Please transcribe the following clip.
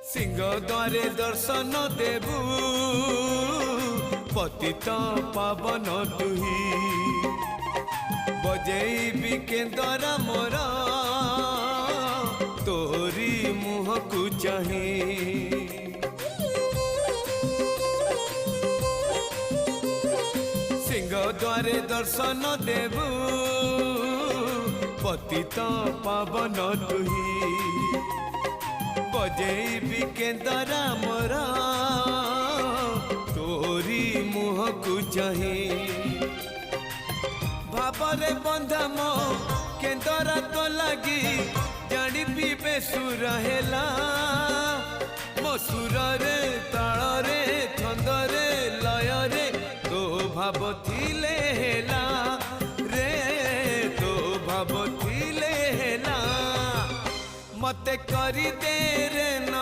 सिंह द्वारे दर्शन देबू पतित पावन तुही बजेबी केंदरा मोर तोरी मुह को चाही सिंह द्वारे दर्शन देबू पतित पावन तुही बजेबी केंदरा मोर तोरी मुह को चाही भावरे बंधा मो केंदरा तो लगी जानी पीबे सुर हेला मो सुर रे ताल रे छंद रे लय रे तो भाव थिले हेला रे तो भाव थिले हेला मते करी दे रे न